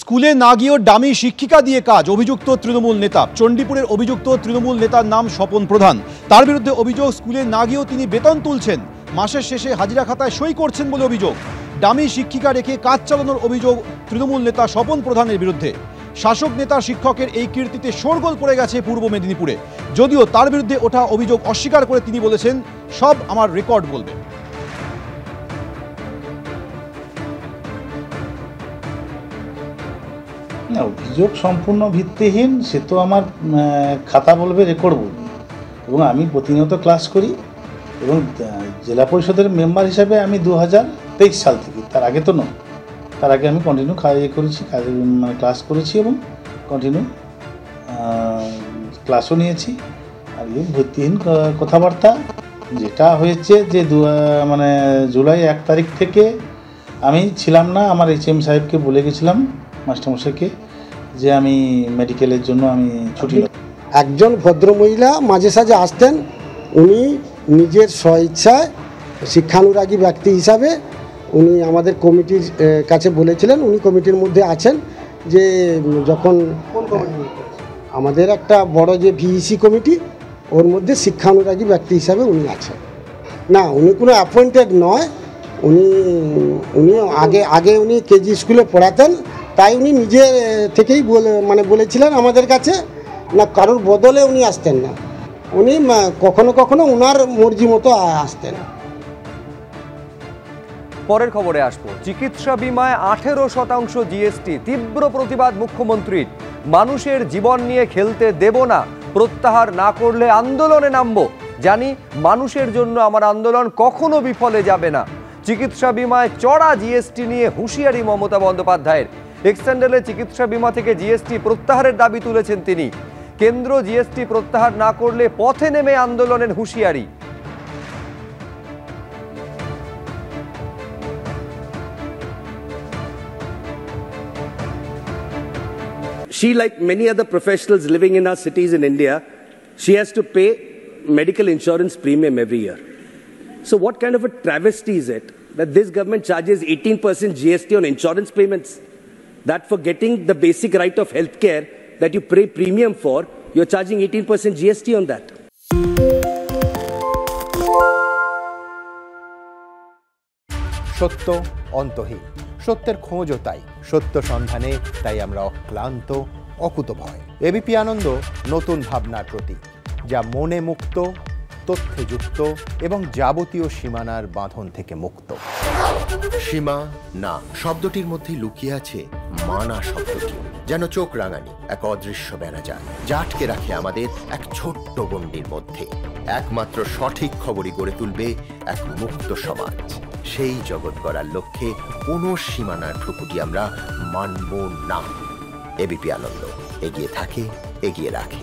স্কুলে না গিয়েও ডামি শিক্ষিকা দিয়ে কাজ, অভিযুক্ত তৃণমূল নেতা। চণ্ডীপুরের অভিযুক্ত তৃণমূল নেতার নাম স্বপন প্রধান। তার বিরুদ্ধে অভিযোগ, স্কুলে না গিয়েও তিনি বেতন তুলছেন, মাসের শেষে হাজিরা খাতায় সই করছেন বলে অভিযোগ। ডামি শিক্ষিকা রেখে কাজ চালানোর অভিযোগ তৃণমূল নেতা স্বপন প্রধানের বিরুদ্ধে। শাসক নেতা শিক্ষকের এই কীর্তিতে শোরগোল পড়ে গেছে পূর্ব মেদিনীপুরে। যদিও তার বিরুদ্ধে ওঠা অভিযোগ অস্বীকার করে তিনি বলেছেন, সব আমার রেকর্ড বলবে। না, অভিযোগ সম্পূর্ণ ভিত্তিহীন। সে তো আমার খাতা বলবে, রেকর্ড বলবে। এবং আমি প্রতিনিয়ত ক্লাস করি এবং জেলা পরিষদের মেম্বার হিসাবে আমি 2023 সাল থেকে, তার আগে তো নয়, তার আগে আমি কন্টিনিউ ক্লাস করেছি এবং কন্টিনিউ ক্লাসও নিয়েছি। আর এই ভিত্তিহীন কথাবার্তা যেটা হয়েছে যে জুলাই 1 তারিখ থেকে আমি ছিলাম না। আমার HM সাহেবকে বলে গেছিলাম, মাস্টারমশাইকে, যে আমি মেডিকেলের জন্য আমি ছুটি নেব। একজন ভদ্রমহিলা মাঝে সাঝে আসতেন, উনি নিজের স্বইচ্ছায় শিক্ষানুরাগী ব্যক্তি হিসাবে উনি আমাদের কমিটির কাছে বলেছিলেন, উনি কমিটির মধ্যে আছেন, যে যখন আমাদের একটা বড় যে VEC কমিটি, ওর মধ্যে শিক্ষানুরাগী ব্যক্তি হিসাবে উনি আছেন। না, উনি কোনো অ্যাপয়েন্টেড নয়। উনি আগে উনি KG স্কুলে পড়াতেন, তাই উনি নিজে থেকেই বলেছিলেন আমাদের কাছে, না কারোর বদলে উনি আসতেন না। উনি কখনো কখনো ওনার মর্জি মতো আসতেন। পরের খবরে আসবো। চিকিৎসা বিমায় 18% GST, তীব্র প্রতিবাদ মুখ্যমন্ত্রীর। মানুষের জীবন নিয়ে খেলতে দেব না, প্রত্যাহার না করলে আন্দোলনে নামবো। জানি মানুষের জন্য আমার আন্দোলন কখনো বিফলে যাবে না। চিকিৎসা বিমায় চড়া GST নিয়ে হুঁশিয়ারি মমতা বন্দ্যোপাধ্যায়ের। এক্সটেন্ডেলে চিকিৎসা বিমা থেকে GST প্রত্যাহারের দাবি তুলেছেন তিনি। কেন্দ্র GST প্রত্যাহার না করলে পথে নেমে আন্দোলনের হুঁশিয়ারি। She, like many other professionals living in our cities in India, she has to pay medical insurance premium every year. So what kind of a travesty is it that this government charges 18% GST on insurance payments? That for getting the basic right of healthcare that you pay premium for, you're charging 18% GST on that. সত্য অন্তহীন, সত্যের খোঁজও তাই, সত্য সন্ধানে তাই আমরা অক্লান্ত, অকুতভয়। ABP আনন্দ নতুন ভাবনার প্রতীক, যা মনে মুক্ত, তথ্যে যুক্ত এবং যাবতীয় সীমানার বাঁধন থেকে মুক্ত। সীমা না শব্দটির মধ্যে লুকিয়ে আছে মানা শব্দটি, যেন চোখ রাঙানি এক অদৃশ্য বেড়াজাল, যা আটকে রাখে আমাদের এক ছোট্ট গণ্ডির মধ্যে। একমাত্র সঠিক খবরই গড়ে তুলবে এক মুক্ত সমাজ। সেই জগৎ গড়ার লক্ষ্যে কোনো সীমানার ঠুকুটি আমরা মানব না। এবিপি আনন্দ এগিয়ে থাকে, এগিয়ে রাখে।